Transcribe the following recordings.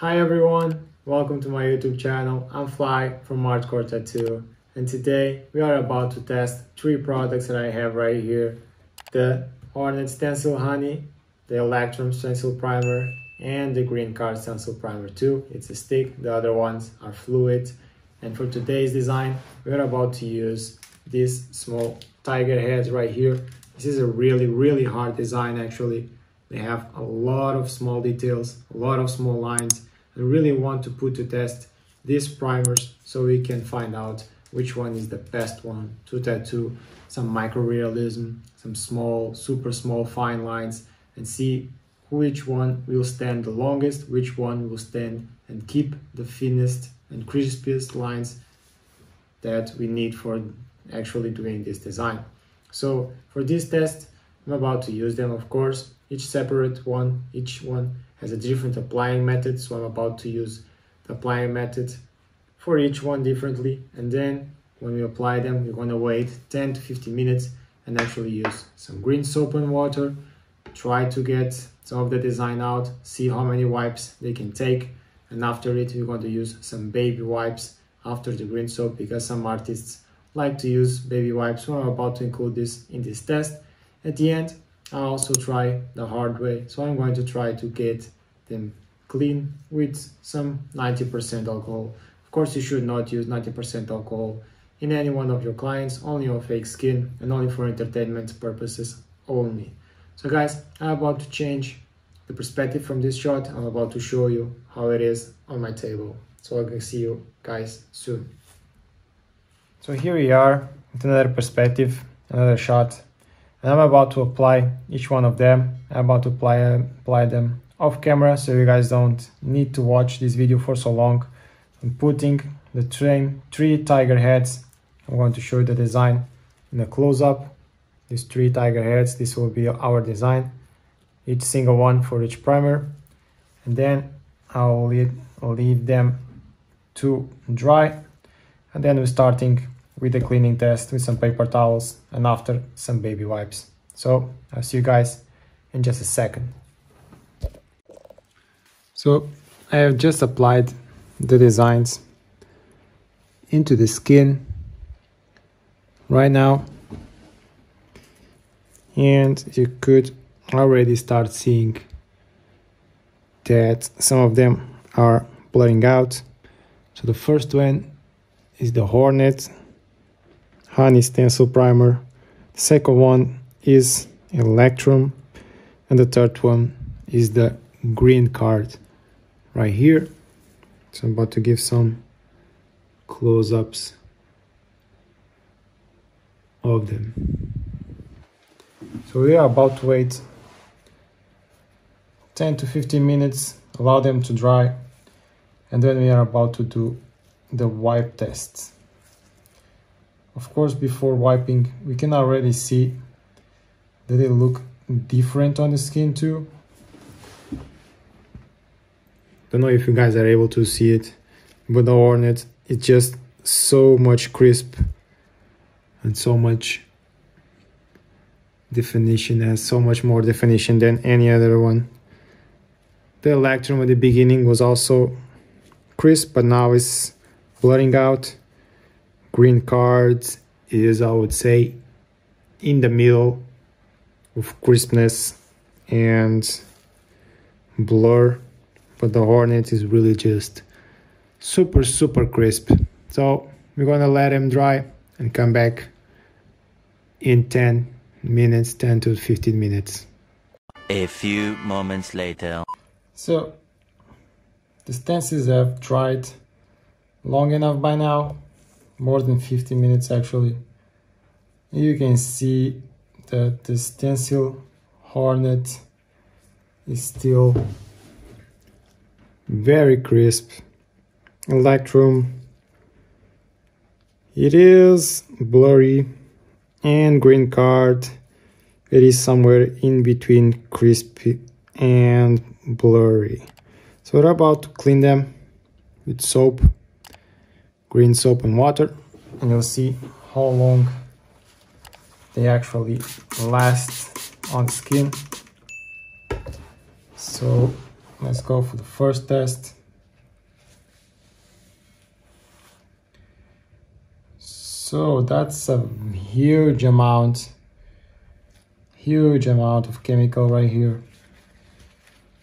Hi everyone, welcome to my YouTube channel. I'm Fly from Artcor Tattoo, and today we are about to test three products that I have right here: the HORNET Stencil Honey, the Electrum Stencil Primer, and the Green Card Stencil Primer too. It's a stick, the other ones are fluid. And for today's design, we're about to use these small tiger heads right here. This is a really hard design actually. They have a lot of small details, a lot of small lines. I really want to put to test these primers so we can find out which one is the best one to tattoo some micro-realism, some small, super small fine lines, and see which one will stand the longest, which one will stand and keep the thinnest and crispiest lines that we need for actually doing this design. So for this test, I'm about to use them, of course, each one has a different applying method, so I'm about to use the applying method for each one differently, and then when we apply them, we're going to wait 10 to 15 minutes and actually use some green soap and water, try to get some of the design out, see how many wipes they can take, and after it we're going to use some baby wipes after the green soap, because some artists like to use baby wipes, so I'm about to include this in this test. At the end, I'll also try the hard way, so I'm going to try to get them clean with some 90% alcohol. Of course, you should not use 90% alcohol in any one of your clients, only on fake skin and only for entertainment purposes only. So guys, I'm about to change the perspective from this shot. I'm about to show you how it is on my table. So I can see you guys soon. So here we are with another perspective, another shot. And I'm about to apply each one of them. I'm about to apply them off camera, so you guys don't need to watch this video for so long. I'm putting the three tiger heads. I'm going to show you the design in a close-up. These three tiger heads, this will be our design. Each single one for each primer. And then I'll leave them to dry. And then we're starting with the cleaning test with some paper towels and after some baby wipes. So I'll see you guys in just a second. So I have just applied the designs into the skin right now, and you could already start seeing that some of them are blurring out. So the first one is the HORNET Honey Stencil Primer, the second one is Electrum, and the third one is the Green Card right here. So I'm about to give some close-ups of them. So we are about to wait 10 to 15 minutes, allow them to dry, and then we are about to do the wipe tests. Of course, before wiping, we can already see that they look different on the skin too. Don't know if you guys are able to see it, but the HORNET is just so much crisp and so much definition, has so much more definition than any other one. The Electrum at the beginning was also crisp, but now it's blurring out. Green Card is, I would say, in the middle of crispness and blur, but the HORNET is really just super crisp. So we're gonna let them dry and come back in 10 minutes, 10 to 15 minutes. A few moments later. So the stencils have dried long enough by now, more than 15 minutes actually. You can see that the stencil HORNET is still very crisp. Electrum, it is blurry, and Green Card, it is somewhere in between crispy and blurry. So we're about to clean them with soap, green soap and water, and you'll see how long they actually last on skin. So let's go for the first test. So that's a huge amount of chemical right here.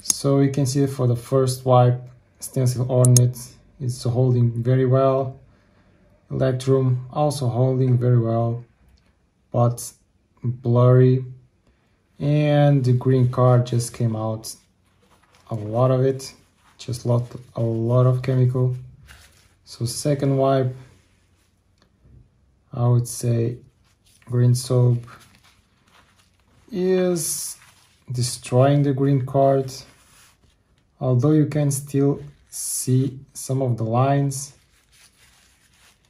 So you can see for the first wipe, Stencil Hornet is holding very well. Electrum also holding very well, but blurry. And the green card just came out, a lot of it, just a lot of chemical. So second wipe, I would say green soap is destroying the green card, although you can still see some of the lines.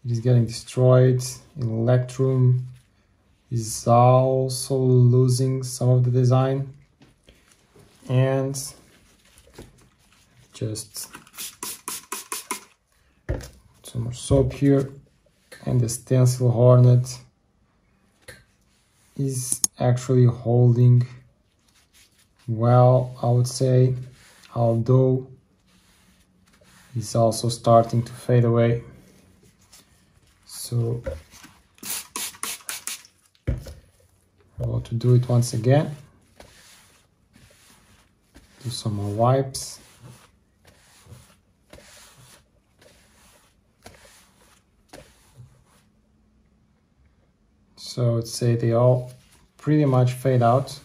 It is getting destroyed. Electrum is also losing some of the design. And just some more soap here. And the Stencil Hornet is actually holding well, I would say, although it's also starting to fade away. So I want to do it once again. Do some more wipes. So I'd say they all pretty much fade out.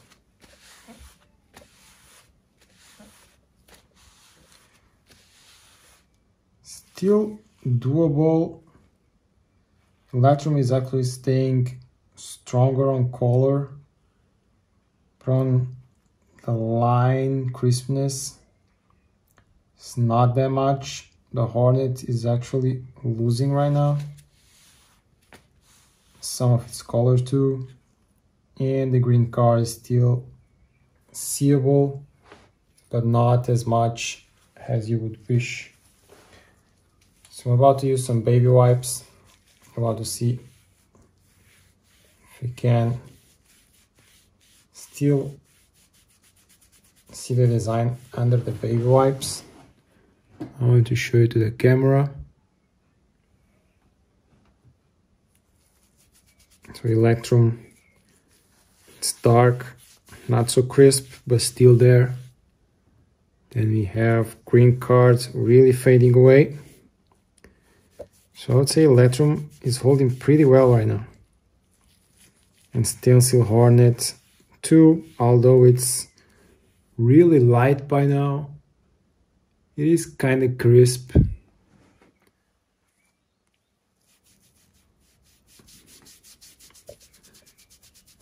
Still doable. Electrum is actually staying stronger on color, but on the line crispness, it's not that much. The Hornet is actually losing right now some of its color too, and the green card is still seeable, but not as much as you would wish. So I'm about to use some baby wipes. I'm about to see if we can still see the design under the baby wipes. I want to show it to the camera. So Electrum, it's dark, not so crisp, but still there. Then we have green cards really fading away. So I would say Electrum is holding pretty well right now. And Stencil Hornet too, although it's really light by now, it is kind of crisp.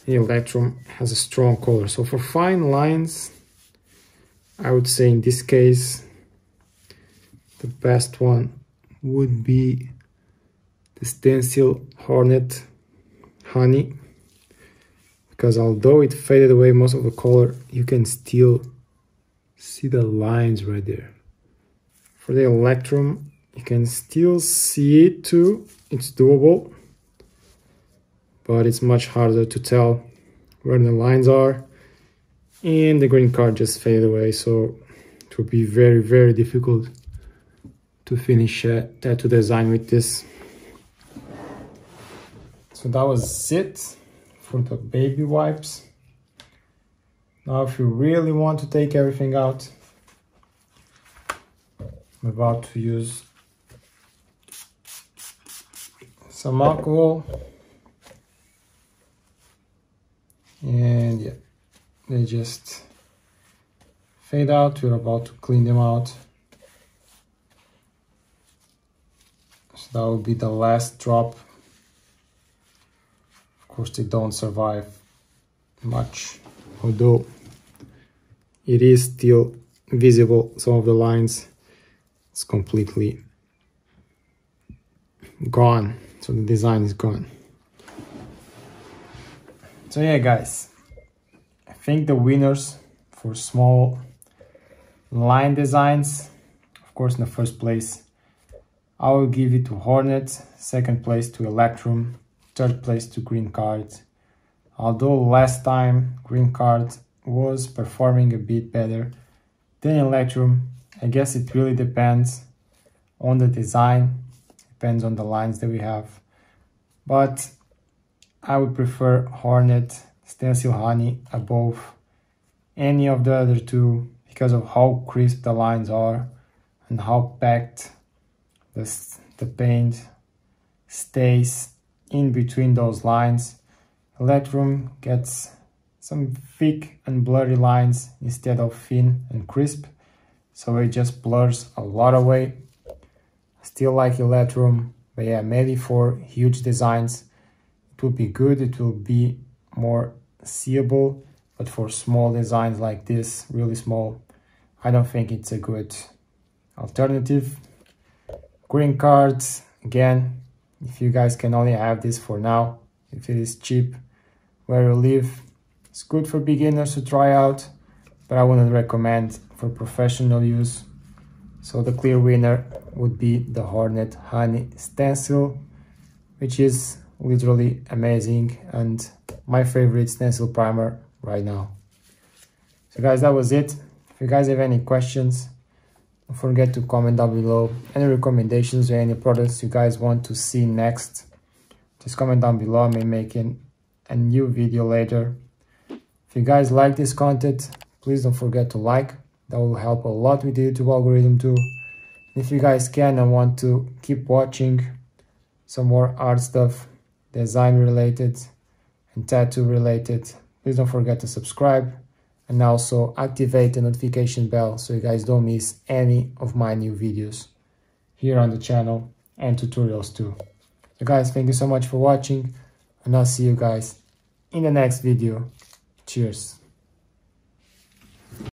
The Electrum has a strong color. So for fine lines, I would say in this case, the best one would be the Stencil Hornet Honey. Because although it faded away most of the color, you can still see the lines right there. For the Electrum, you can still see it too. It's doable. But it's much harder to tell where the lines are, and the green card just faded away, so it will be very, very difficult to finish a tattoo design with this. So that was it for the baby wipes. Now if you really want to take everything out, I'm about to use some alcohol. And yeah, they just fade out. We're about to clean them out. So that will be the last drop. Of course, they don't survive much, although it is still visible. Some of the lines, it's completely gone. So the design is gone. So yeah, guys, I think the winners for small line designs, of course, in the first place, I will give it to Hornet, second place to Electrum, third place to Green Card. Although last time Green Card was performing a bit better than Electrum, I guess it really depends on the design, depends on the lines that we have. but I would prefer Hornet Stencil Honey above any of the other two because of how crisp the lines are and how packed the paint stays in between those lines. Electrum gets some thick and blurry lines instead of thin and crisp, so it just blurs a lot away. Still like Electrum, but yeah, maybe for huge designs it will be good, it will be more seeable, but for small designs like this, really small, I don't think it's a good alternative. Green cards, again, if you guys can only have this for now, if it is cheap where you live, it's good for beginners to try out, but I wouldn't recommend for professional use. So the clear winner would be the Hornet Honey Stencil, which is literally amazing and my favorite stencil primer right now. So guys, that was it. If you guys have any questions, don't forget to comment down below. Any recommendations or any products you guys want to see next, just comment down below. I may make a new video later. If you guys like this content, please don't forget to like. That will help a lot with the YouTube algorithm too. If you guys can and want to keep watching some more art stuff, design related and tattoo related, please don't forget to subscribe and also activate the notification bell so you guys don't miss any of my new videos here on the channel and tutorials too. So guys, thank you so much for watching and I'll see you guys in the next video. Cheers.